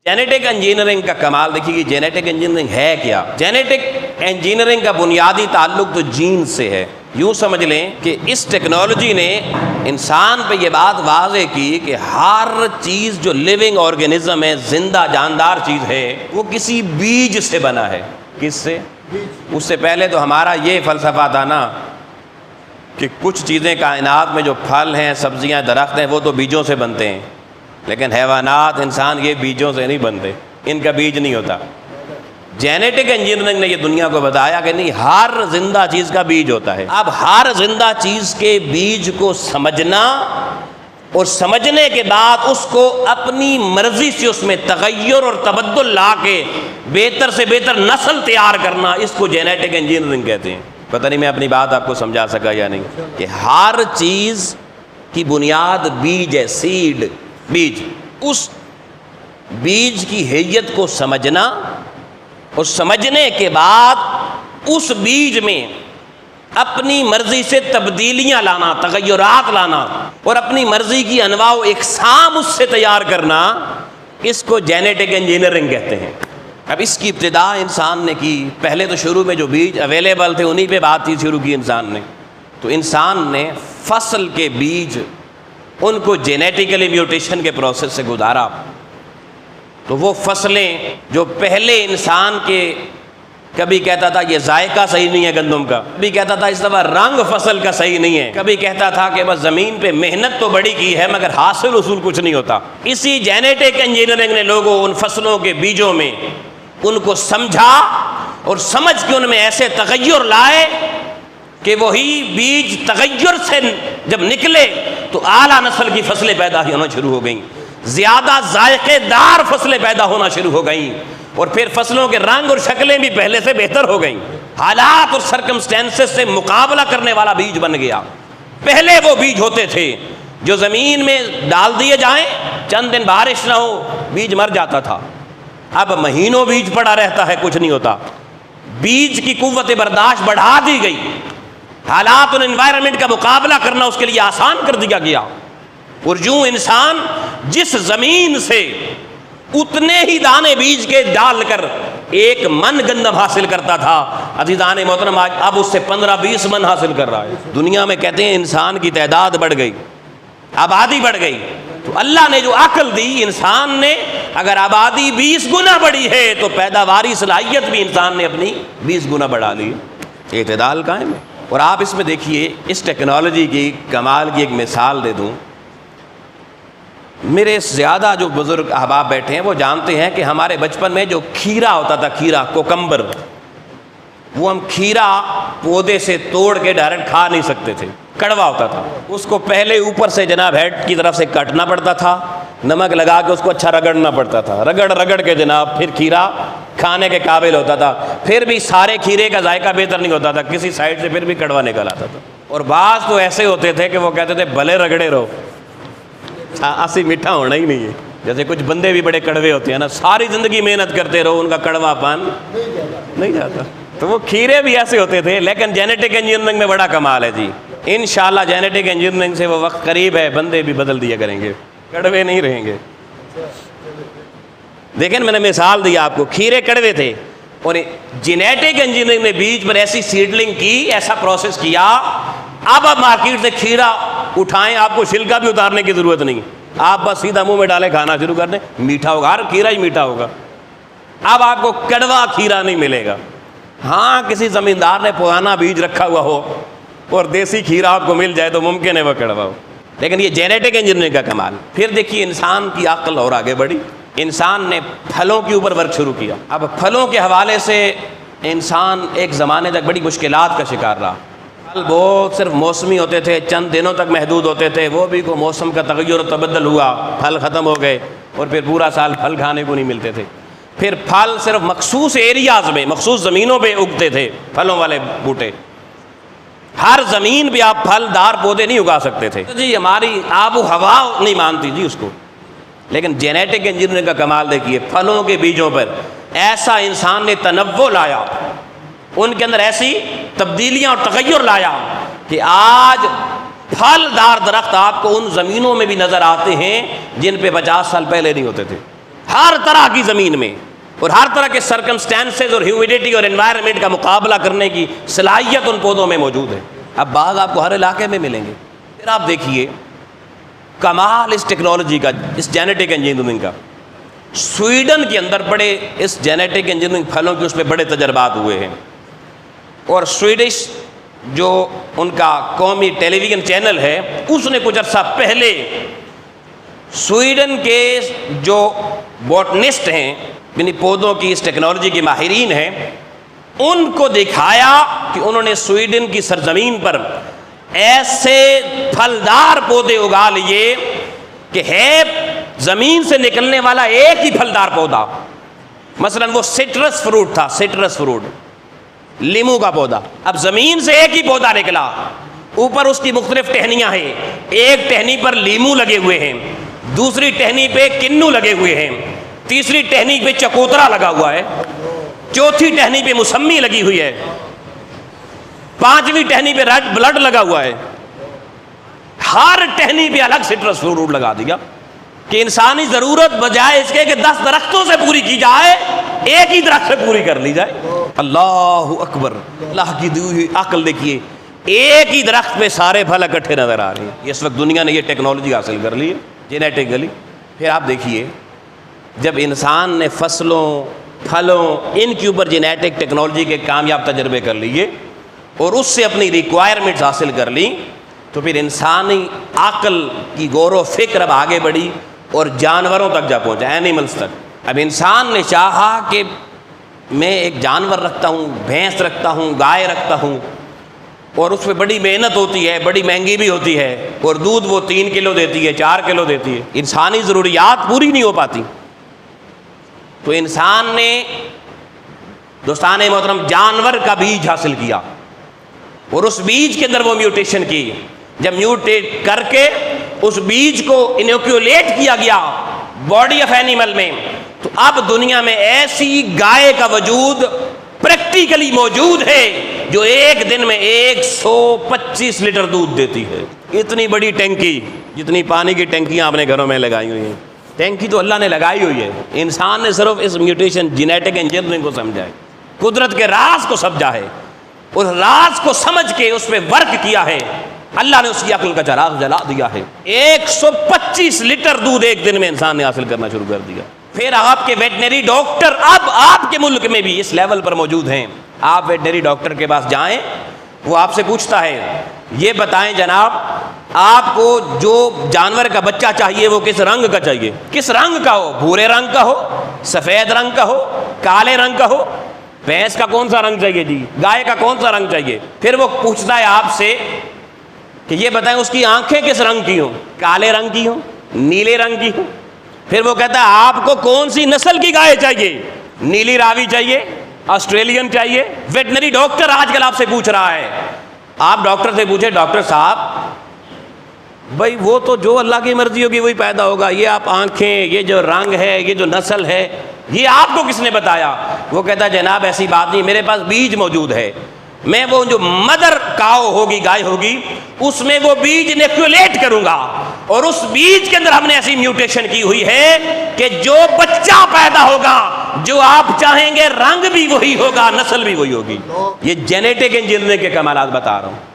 Genetic engineering का कमाल देखिए, जेनेटिक इंजीनियरिंग है क्या। जेनेटिक इंजीनियरिंग का बुनियादी ताल्लुक तो जीन से है। यूँ समझ लें कि इस टेक्नोलॉजी ने इंसान पे ये बात वाज़े की कि हर चीज़ जो लिविंग ऑर्गेनिज्म है, जिंदा जानदार चीज़ है, वो किसी बीज से बना है। किससे? उससे पहले तो हमारा ये फ़लसफ़ा था ना कि कुछ चीज़ें कायनात में जो फल हैं, सब्जियां, दरख्त हैं, वो तो बीजों से बनते हैं, लेकिन हैवानात, इंसान ये बीजों से नहीं बनते, इनका बीज नहीं होता। जेनेटिक इंजीनियरिंग ने ये दुनिया को बताया कि नहीं, हर जिंदा चीज़ का बीज होता है। अब हर जिंदा चीज़ के बीज को समझना और समझने के बाद उसको अपनी मर्जी से उसमें तगय्युर और तबद्दुल ला के बेहतर से बेहतर नस्ल तैयार करना, इसको जेनेटिक इंजीनियरिंग कहते हैं। पता नहीं मैं अपनी बात आपको समझा सका या नहीं, कि हर चीज़ की बुनियाद बीज है, सीड, बीज। उस बीज की हैयत को समझना और समझने के बाद उस बीज में अपनी मर्जी से तब्दीलियां लाना, तगय्युरात लाना और अपनी मर्जी की अनवा व इक़साम उससे तैयार करना, इसको जेनेटिक इंजीनियरिंग कहते हैं। अब इसकी इब्तिदा इंसान ने की। पहले तो शुरू में जो बीज अवेलेबल थे उन्हीं पे बातचीत शुरू की इंसान ने। तो इंसान ने फसल के बीज, उनको जेनेटिकली म्यूटेशन के प्रोसेस से गुजारा। तो वो फसलें जो पहले इंसान के, कभी कहता था ये जायका सही नहीं है गंदम का, कभी कहता था इस दफ़ा रंग फसल का सही नहीं है, कभी कहता था कि बस ज़मीन पे मेहनत तो बड़ी की है मगर हासिल उसूल कुछ नहीं होता। इसी जेनेटिक इंजीनियरिंग ने लोगों उन फसलों के बीजों में उनको समझा और समझ के उनमें ऐसे तगय्युर लाए कि वही बीज तगय्युर से जब निकले तो आला नस्ल की फसलें पैदा होना शुरू हो गईं, ज़्यादा जायकेदार फसलें पैदा होना शुरू हो गईं, और फिर फसलों के रंग और शक्लें भी पहले से बेहतर हो गईं। हालात और सर्कमस्टेंसेस से मुकाबला करने वाला बीज बन गया। पहले वो बीज होते थे जो ज़मीन में डाल दिए जाएं, चंद दिन बारिश ना हो बीज मर जाता था। अब महीनों बीज पड़ा रहता है, कुछ नहीं होता। बीज की कुव्वत बर्दाश्त बढ़ा दी गई, हालात और एनवायरनमेंट का मुकाबला करना उसके लिए आसान कर दिया गया। और यूं इंसान जिस जमीन से उतने ही दाने बीज के डालकर एक मन गंदम हासिल करता था, अज़ीज़ान मोहतरम अब उससे 15-20 मन हासिल कर रहा है। दुनिया में कहते हैं इंसान की तादाद बढ़ गई, आबादी बढ़ गई। तो अल्लाह ने जो अक्ल दी इंसान ने, अगर आबादी 20 गुना बढ़ी है तो पैदावारी सलाहियत भी इंसान ने अपनी 20 गुना बढ़ा ली। एतदाल कायम है। और आप इसमें देखिए, इस टेक्नोलॉजी की कमाल की एक मिसाल दे दूं। मेरे ज़्यादा जो बुज़ुर्ग अहबाब बैठे हैं वो जानते हैं कि हमारे बचपन में जो खीरा होता था, खीरा कोकम्बर, वो हम खीरा पौधे से तोड़ के डायरेक्ट खा नहीं सकते थे, कड़वा होता था। उसको पहले ऊपर से जनाब हेड की तरफ से काटना पड़ता था, नमक लगा के उसको अच्छा रगड़ना पड़ता था, रगड़ रगड़ के जनाब फिर खीरा खाने के काबिल होता था। फिर भी सारे खीरे का जायका बेहतर नहीं होता था, किसी साइड से फिर भी कड़वा निकल आता था। और बाज़ तो ऐसे होते थे कि वो कहते थे भले रगड़े रहो, आसी मीठा होना ही नहीं है। जैसे कुछ बंदे भी बड़े कड़वे होते हैं ना, सारी ज़िंदगी मेहनत करते रहो, उनका कड़वापन नहीं जाता। तो वो खीरे भी ऐसे होते थे। लेकिन जेनेटिक इंजीनियरिंग में बड़ा कमाल है जी। इंशाअल्लाह जेनेटिक इंजीनियरिंग से वो वक्त करीब है, बंदे भी बदल दिया करेंगे, कड़वे नहीं रहेंगे। देखें, मैंने मिसाल दिया आपको, खीरे कड़वे थे और जेनेटिक इंजीनियरिंग ने बीज पर ऐसी सीडलिंग की, ऐसा प्रोसेस किया। अब आप मार्केट से खीरा उठाएं, आपको छिलका भी उतारने की ज़रूरत नहीं, आप बस सीधा मुंह में डालें, खाना शुरू कर दें, मीठा होगा, हर खीरा ही मीठा होगा। अब आपको कड़वा खीरा नहीं मिलेगा। हाँ, किसी ज़मींदार ने पुराना बीज रखा हुआ हो और देसी खीरा आपको मिल जाए तो मुमकिन है वह कड़वा हो। लेकिन ये जेनेटिक इंजीनियरिंग का कमाल। फिर देखिए इंसान की अक्ल और आगे बढ़ी, इंसान ने फलों के ऊपर वर्क शुरू किया। अब फलों के हवाले से इंसान एक ज़माने तक बड़ी मुश्किलात का शिकार रहा। फल बहुत सिर्फ मौसमी होते थे, चंद दिनों तक महदूद होते थे, वो भी को मौसम का तगय्युर और तबद्दुल हुआ, फल ख़त्म हो गए और फिर पूरा साल फल खाने को नहीं मिलते थे। फिर फल सिर्फ मखसूस एरियाज़ में, मखसूस ज़मीनों पे उगते थे, फलों वाले बूटे। हर ज़मीन पे आप फलदार पौधे नहीं उगा सकते थे जी, हमारी आबो हवा नहीं मानती जी उसको। लेकिन जेनेटिक इंजीनियरिंग का कमाल देखिए, फलों के बीजों पर ऐसा इंसान ने तनव्वुर लाया, उनके अंदर ऐसी तब्दीलियां और तगय्युर लाया कि आज फलदार दरख्त आपको उन ज़मीनों में भी नज़र आते हैं जिन पे 50 साल पहले नहीं होते थे। ہر طرح کی زمین میں اور ہر طرح کے سرکمسٹانسز اور ہیومیڈیٹی اور انوائرمنٹ کا مقابلہ کرنے کی صلاحیت ان پودوں میں موجود ہے۔ اب باغ آپ کو ہر علاقے میں ملیں گے۔ پھر آپ دیکھیے کمال اس ٹیکنالوجی کا، اس جینیٹک انجینئرنگ کا۔ سویڈن کے اندر بڑے اس جینیٹک انجینئرنگ پھلوں کے اس پہ بڑے تجربات ہوئے ہیں، اور سویڈش جو ان کا قومی ٹیلی ویژن چینل ہے اس نے کچھ عرصہ پہلے سویڈن کے جو بوٹنسٹ ہیں، یعنی پودوں کی اس ٹیکنالوجی کے ماہرین ہیں، ان کو دکھایا کہ انہوں نے سویڈن کی سرزمین پر ایسے پھلدار پودے اگا لیے کہ ہے زمین سے نکلنے والا ایک ہی پھلدار پودا۔ مثلا وہ سٹرس فروٹ تھا، سٹرس فروٹ، لیمو کا پودا، اب زمین سے ایک ہی پودا نکلا، اوپر اس کی مختلف ٹہنیاں ہیں، ایک ٹہنی پر لیمو لگے ہوئے ہیں، دوسری ٹہنی پہ کنو لگے ہوئے ہیں، تیسری ٹہنی پہ چکوترا لگا ہوا ہے، چوتھی ٹہنی پہ موسمی لگی ہوئی ہے، پانچویں ٹہنی پہ ریڈ بلڈ لگا ہوا ہے۔ ہر ٹہنی پہ الگ سٹرس فروٹ لگا دیا کہ انسانی ضرورت بجائے اس کے کہ 10 درختوں سے پوری کی جائے، ایک ہی درخت سے پوری کر لی جائے۔ اللہ اکبر، اللہ کی دی ہوئی عقل دیکھیے، ایک ہی درخت پہ سارے پھل اکٹھے نظر آ رہے ہیں۔ اس وقت دنیا نے یہ ٹیکنالوجی حاصل کر لی ہے جینیٹکلی۔ پھر آپ دیکھیے جب انسان نے فصلوں، پھلوں، ان کے اوپر جینیٹک ٹیکنالوجی کے کامیاب تجربے کر لیے اور اس سے اپنی ریکوائرمنٹس حاصل کر لی، تو پھر انسانی عقل کی غور و فکر اب آگے بڑھی اور جانوروں تک جا پہنچا، اینیملز تک۔ اب انسان نے چاہا کہ میں ایک جانور رکھتا ہوں، بھینس رکھتا ہوں، گائے رکھتا ہوں، اور اس پہ بڑی محنت ہوتی ہے، بڑی مہنگی بھی ہوتی ہے، اور دودھ وہ 3 کلو دیتی ہے، 4 کلو دیتی ہے، انسانی ضروریات پوری نہیں ہو پاتی۔ تو انسان نے دوستان محترم جانور کا بیج حاصل کیا، اور اس بیج کے اندر وہ میوٹیشن کی۔ جب میوٹیٹ کر کے اس بیج کو انوکیولیٹ کیا گیا باڈی آف اینیمل میں، تو اب دنیا میں ایسی گائے کا وجود پریکٹیکلی موجود ہے جو ایک دن میں 125 لیٹر دودھ دیتی ہے۔ اتنی بڑی ٹینکی، جتنی پانی کی ٹینکیاں آپ نے گھروں میں لگائی ہوئی ہیں، ٹینکی تو اللہ نے لگائی ہوئی ہے، انسان نے صرف اس میوٹیشن جینیٹک انجینئرنگ کو سمجھا ہے، قدرت کے راز کو سمجھا ہے، اس راز کو سمجھ کے اس پہ ورک کیا ہے، اللہ نے اس کی عقل کا چراغ جلا دیا ہے۔ 125 لیٹر دودھ ایک دن میں انسان نے حاصل کرنا شروع کر دیا۔ پھر آپ کے ویٹنری ڈاکٹر اب آپ کے ملک میں بھی اس لیول پر موجود ہیں۔ آپ ویٹنری ڈاکٹر کے پاس جائیں، وہ آپ سے پوچھتا ہے یہ بتائیں جناب آپ کو جو جانور کا بچہ چاہیے وہ کس رنگ کا چاہیے، کس رنگ کا ہو، بھورے رنگ کا ہو، سفید رنگ کا ہو، کالے رنگ کا ہو، بھینس کا کون سا رنگ چاہیے جی، گائے کا کون سا رنگ چاہیے۔ پھر وہ پوچھتا ہے آپ سے کہ یہ بتائیں اس کی آنکھیں کس رنگ کی ہوں، کالے رنگ کی ہوں، نیلے رنگ کی ہوں۔ پھر وہ کہتا ہے آپ کو کون سی نسل کی گائے چاہیے، نیلی راوی چاہیے، آسٹریلین چاہیے۔ ویٹنری ڈاکٹر آج کل آپ سے پوچھ رہا ہے، آپ ڈاکٹر سے پوچھے ڈاکٹر صاحب بھائی وہ تو جو اللہ کی مرضی ہوگی وہی پیدا ہوگا، یہ آپ آنکھیں، یہ جو رنگ ہے، یہ جو نسل ہے، یہ آپ کو کس نے بتایا؟ وہ کہتا ہے جناب ایسی بات نہیں، میرے پاس بیج موجود ہے، میں وہ جو مدر کاؤ ہوگی، گائے ہوگی، اس میں وہ بیج انیکولیٹ کروں گا، اور اس بیج کے اندر ہم نے ایسی میوٹیشن کی ہوئی ہے کہ جو بچہ پیدا ہوگا جو آپ چاہیں گے رنگ بھی وہی ہوگا، نسل بھی وہی ہوگی۔ یہ جینیٹک انجینئرنگ کے کمالات بتا رہا ہوں۔